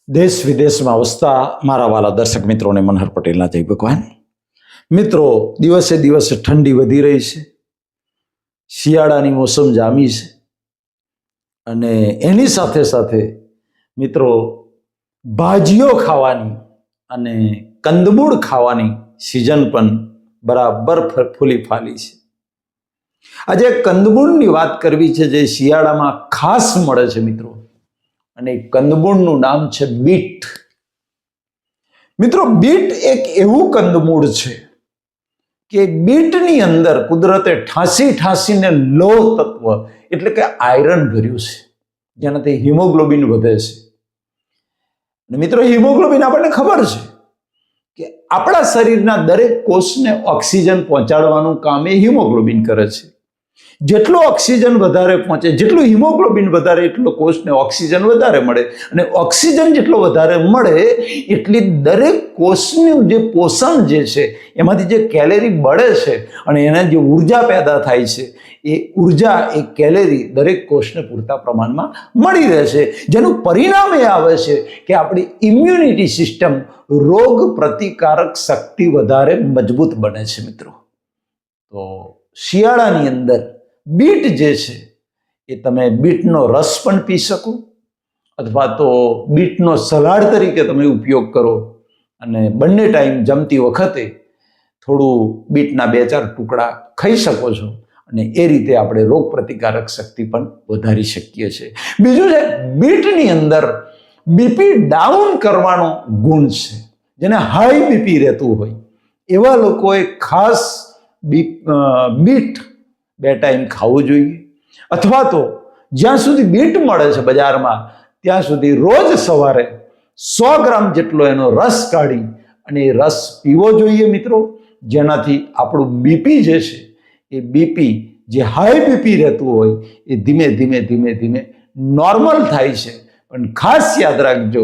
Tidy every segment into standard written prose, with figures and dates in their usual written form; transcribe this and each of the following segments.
દેશ વિદેશમાં વસતા મારા વાલા દર્શક મિત્રોને મનહર પટેલના જય ભગવાન. મિત્રો, દિવસે દિવસે ઠંડી વધી રહી છે, શિયાળાની મોસમ જામી છે અને એની સાથે સાથે મિત્રો ભાજીઓ ખાવાની અને કંદમૂળ ખાવાની સિઝન પણ બરાબર ફૂલી ફાલી છે. આજે કંદમૂળની વાત કરવી છે જે શિયાળામાં ખાસ મળે છે મિત્રો, અને કંદમૂળનું નામ છે બીટ. મિત્રો, બીટ એક એવું કંદમૂળ છે કે બીટની અંદર કુદરતે ઠાંસીને લોહ તત્વ એટલે કે આયરન ભર્યું છે, જેનાથી હિમોગ્લોબિન વધે છે. અને મિત્રો, હિમોગ્લોબિન આપણને ખબર છે કે આપણા શરીરના દરેક કોષને ઓક્સિજન પહોંચાડવાનું કામ એ હિમોગ્લોબિન કરે છે. જેટલો ઓક્સિજન વધારે પહોંચે, જેટલું હિમોગ્લોબિન વધારે, એટલો કોષને ઓક્સિજન વધારે મળે, અને ઓક્સિજન જેટલો વધારે મળે એટલી દરેક કોષનું જે પોષણ જે છે એમાંથી જે કેલેરી બળે છે અને એના જે ઉર્જા પેદા થાય છે એ ઉર્જા, એ કેલેરી દરેક કોષને પૂરતા પ્રમાણમાં મળી રહે છે, જેનું પરિણામ એ આવે છે કે આપણી ઇમ્યુનિટી સિસ્ટમ, રોગ પ્રતિકારક શક્તિ વધારે મજબૂત બને છે. મિત્રો, તો શિયાળાની અંદર બીટ જે છે એ તમે બીટનો રસ પણ પી શકો, અથવા તો બીટનો સલાડ તરીકે તમે ઉપયોગ કરો, અને બંને ટાઈમ જમતી વખતે થોડું બીટના 2-4 ટુકડા ખાઈ શકો છો, અને એ રીતે આપણે રોગ પ્રતિકારક શક્તિ પણ વધારી શકીએ છીએ. બીજું છે, બીટની અંદર બીપી ડાઉન કરવાનો ગુણ છે. જેને હાઈ બીપી રહેતું હોય એવા લોકોએ ખાસ બીટ 2 ટાઈમ ખાવું જોઈએ, અથવા તો જ્યાં સુધી બીટ મળે છે બજારમાં ત્યાં સુધી રોજ સવારે 100 ગ્રામ જેટલો એનો રસ કાઢી અને એ રસ પીવો જોઈએ મિત્રો, જેનાથી આપણું બીપી જે છે એ બીપી, જે હાઈ બીપી રહેતું હોય એ ધીમે ધીમે નોર્મલ થાય છે. પણ ખાસ યાદ રાખજો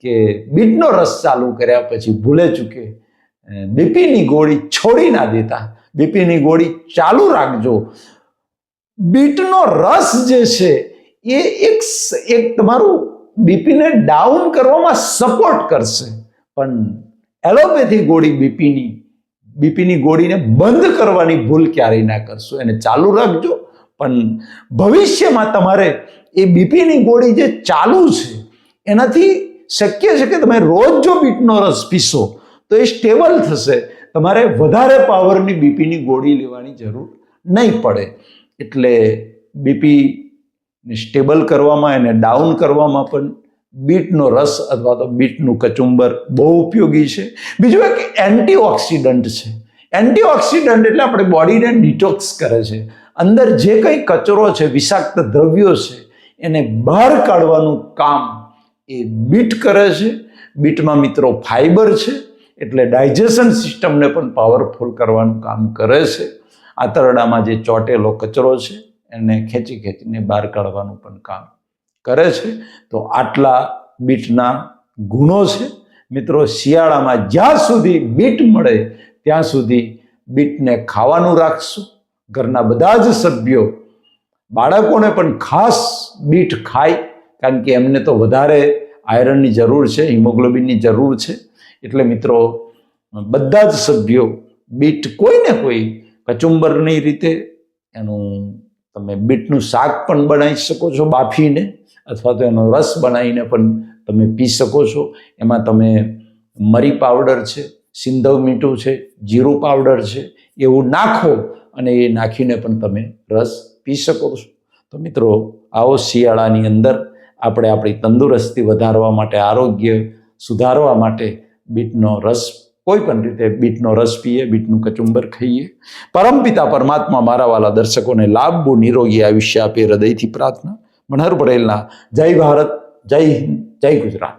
કે બીટનો રસ ચાલુ કર્યા પછી ભૂલે ચૂકે બીપીની ગોળી છોડી ના દેતા, બીપીની ગોળી ચાલુ રાખજો. બીટનો રસ જે છે એ એક તમારું બીપીને ડાઉન કરવામાં સપોર્ટ કરશે, પણ એલોપેથી ગોળી બીપીની ગોળીને બંધ કરવાની ભૂલ ક્યારેય ના કરશો. એને ચાલુ રાખજો, પણ ભવિષ્યમાં તમારે એ બીપીની ગોળી જે ચાલુ છે એનાથી શક્ય છે કે તમે રોજ જો બીટનો રસ પીશો તો એ સ્ટેબલ થશે, તમારે વધારે પાવરની બીપીની ગોળી લેવાની જરૂર નહીં પડે. એટલે બીપીને સ્ટેબલ કરવામાં, એને ડાઉન કરવામાં પણ બીટનો રસ અથવા તો બીટનું કચુંબર બહુ ઉપયોગી છે. બીજું એક એન્ટીઓક્સિડન્ટ છે. એન્ટીઓક્સિડન્ટ એટલે આપણે બોડીને ડિટોક્સ કરે છે. અંદર જે કંઈ કચરો છે, વિષાક્ત દ્રવ્યો છે, એને બહાર કાઢવાનું કામ એ બીટ કરે છે. બીટમાં મિત્રો ફાઈબર છે, એટલે ડાયજેશન સિસ્ટમને પણ પાવરફુલ કરવાનું કામ કરે છે. આંતરડામાં જે ચોટેલો કચરો છે એને ખેંચીને બહાર કાઢવાનું પણ કામ કરે છે. તો આટલા બીટના ગુણો છે. મિત્રો, શિયાળામાં જ્યાં સુધી બીટ મળે ત્યાં સુધી બીટને ખાવાનું રાખશું. ઘરના બધા જ સભ્યો, બાળકોને પણ ખાસ બીટ ખાય, કારણ કે એમને તો વધારે આયરનની જરૂર છે, હિમોગ્લોબિનની જરૂર છે. એટલે મિત્રો, બધા જ સભ્યો બીટ કોઈને કોઈ કચુંબરની રીતે એનું તમે બીટનું શાક પણ બનાવી શકો છો બાફીને, અથવા તો એનો રસ બનાવીને પણ તમે પી શકો છો. એમાં તમે મરી પાવડર છે, સિંધવ મીઠું છે, જીરું પાવડર છે, એવું નાખો અને એ નાખીને પણ તમે રસ પી શકો છો. તો મિત્રો, આવો શિયાળાની અંદર આપણે આપણી તંદુરસ્તી વધારવા માટે, આરોગ્ય સુધારવા માટે બીટનો રસ, કોઈ પણ રીતે બીટનો રસ પીએ, બીટનું કચુંબર ખાઈએ. પરમપિતા પરમાત્મા મારા વાલા દર્શકોને લાંબુ નિરોગી આયુષ્ય આપે, હૃદયથી પ્રાર્થના. મનહર પટેલના જય ભારત, જય હિન્દ, જય ગુજરાત.